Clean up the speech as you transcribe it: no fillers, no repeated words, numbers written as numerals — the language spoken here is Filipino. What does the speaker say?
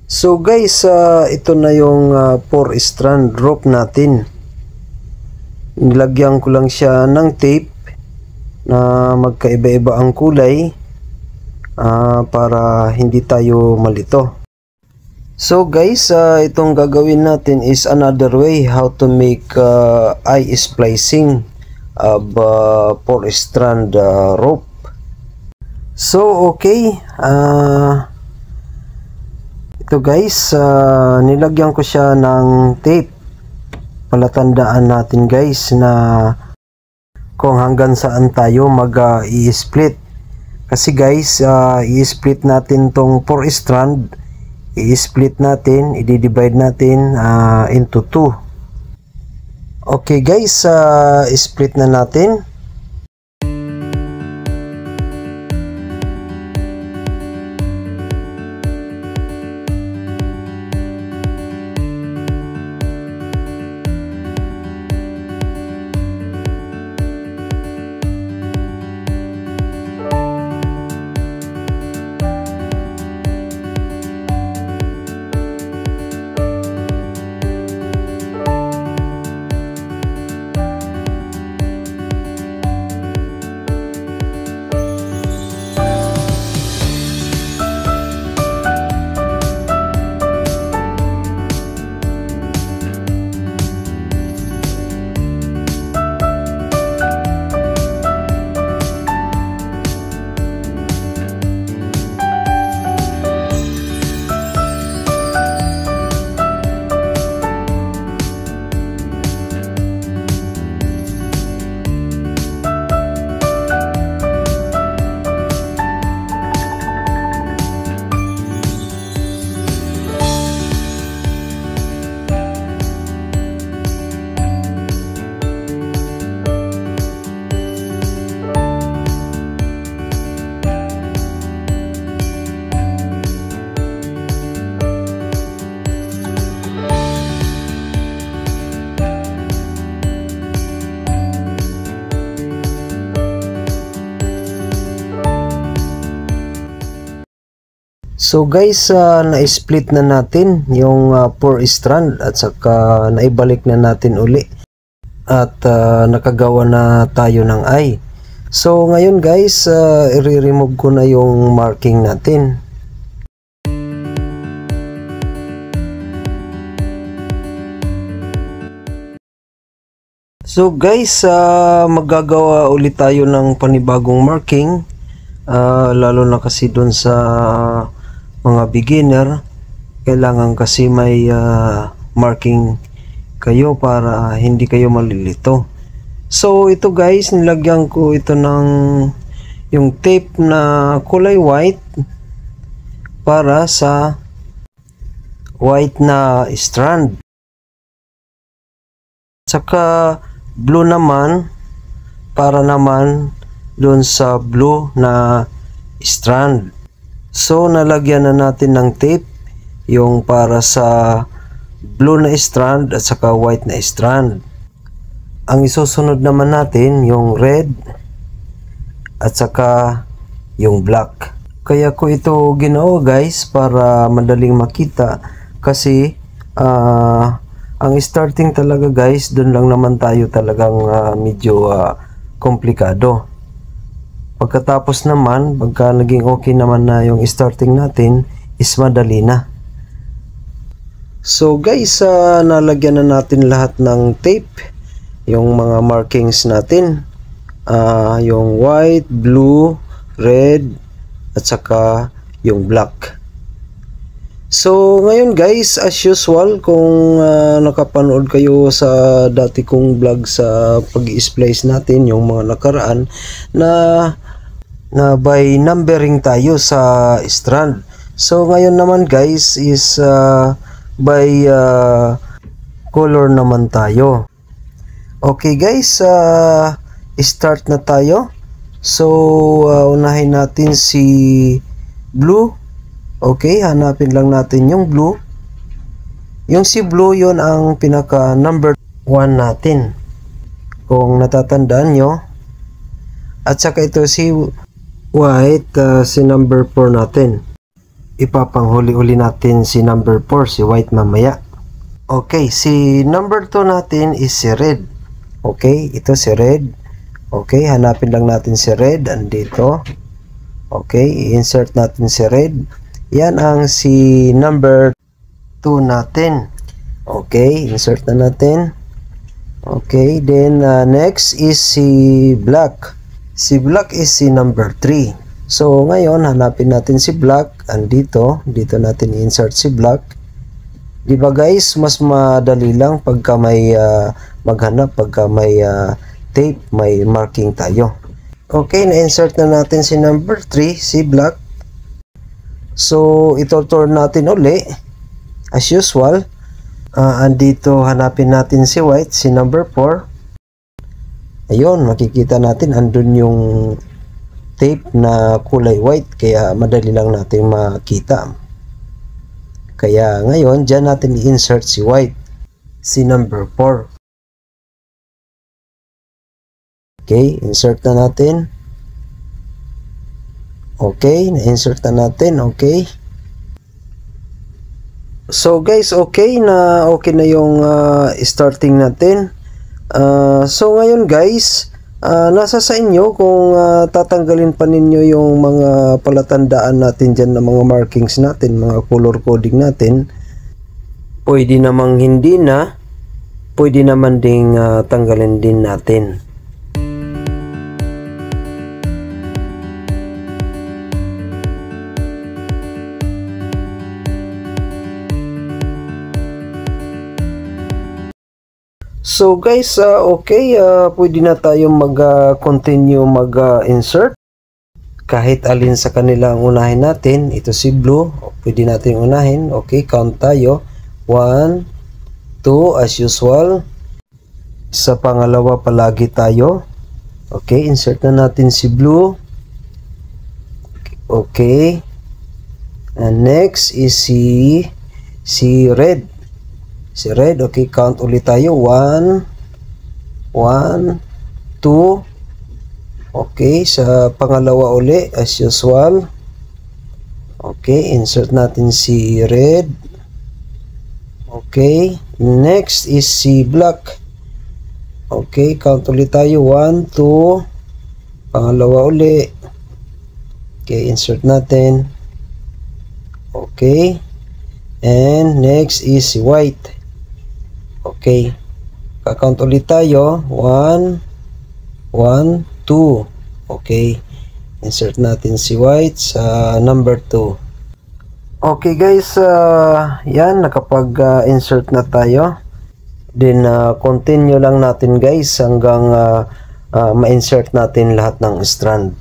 So guys, ito na yung 4 strand rope natin. Nilagyan ko lang siya ng tape na magkaiba-iba ang kulay para hindi tayo malito. So guys, itong gagawin natin is another way how to make eye splicing of 4 strand rope. So okay, ito guys, nilagyan ko siya ng tape. Palatandaan natin guys na kung hanggang saan tayo mag-i-split. Kasi guys, i-split natin tong 4 strand. I-split natin, i-divide natin into 2. Okay guys, split na natin. So guys, na-split na natin yung 4 strand at saka naibalik na natin uli at nakagawa na tayo ng eye. So ngayon guys, i-remove ko na yung marking natin. So guys, magagawa ulit tayo ng panibagong marking, lalo na kasi dun sa mga beginner. Kailangan kasi may marking kayo para hindi kayo malilito. So ito guys, nilagyan ko ito ng yung tape na kulay white para sa white na strand, saka blue naman para naman doon sa blue na strand. So nalagyan na natin ng tape yung para sa blue na strand at saka white na strand. Ang isusunod naman natin yung red at saka yung black. Kaya ko ito ginawa guys para madaling makita, kasi ang starting talaga guys, doon lang naman tayo talagang medyo komplikado. Pagkatapos naman, pagka naging okay naman na yung starting natin, is madali na. So guys, nalagyan na natin lahat ng tape, yung mga markings natin, yung white, blue, red, at saka yung black. So ngayon guys, as usual, kung nakapanood kayo sa dati kong vlog sa pag-i-splice natin, yung mga nakaraan, na by numbering tayo sa strand. So ngayon naman guys is by color naman tayo. Okay guys, start na tayo. So unahin natin si blue. Okay, hanapin lang natin yung blue. Yung si blue, yon ang pinaka number 1 natin, kung natatandaan nyo. At saka ito si white, si number 4 natin. ipapanghuli-uli natin si number 4, si white mamaya. Okay, si number 2 natin is si red. Okay, ito si red. Okay, hanapin lang natin si red. Andito. Okay, i-insert natin si red. Yan ang si number 2 natin. Okay, insert na natin. Okay, then next is si black. Si black is si number 3. So, ngayon, hanapin natin si black. Andito. Dito natin i-insert si black. Diba guys, mas madali lang pagka may maghanap, pagka may tape, may marking tayo. Okay, na-insert na natin si number 3, si black. So, ito turn natin uli. As usual. Andito hanapin natin si white, si number 4. Ayun, makikita natin andun yung tape na kulay white, kaya madali lang natin makita. Kaya ngayon, dyan natin i-insert si white, si number 4. Okay, insert na natin. Okay, na-insert na natin. Okay. So guys, okay na yung starting natin. So ngayon guys, nasa sa inyo kung tatanggalin pa ninyo yung mga palatandaan natin dyan na mga markings natin, mga color coding natin. Pwede namang hindi na, pwede naman ding tanggalin din natin. So guys, okay, pwede na tayo mag-continue mag-insert. Kahit alin sa kanila ang unahin natin. Ito si blue, pwede natin unahin. Okay, count tayo. 1, 2, as usual. Sa pangalawa palagi tayo. Okay, insert na natin si blue. Okay. And next is si red. Si red, okay, count ulit tayo. 1, 2. Okay, sa pangalawa uli, as usual. Okay, insert natin si red. Okay, next is si black. Okay, count ulit tayo. 1, 2. Pangalawa uli. Okay, insert natin. Okay. And next is si white. Okay. Kakount ulit tayo. 1, 1, 2. Okay. Insert natin si white sa number 2. Okay guys, yan, nakapag-insert na tayo. Then, continue lang natin guys hanggang ma-insert natin lahat ng strand.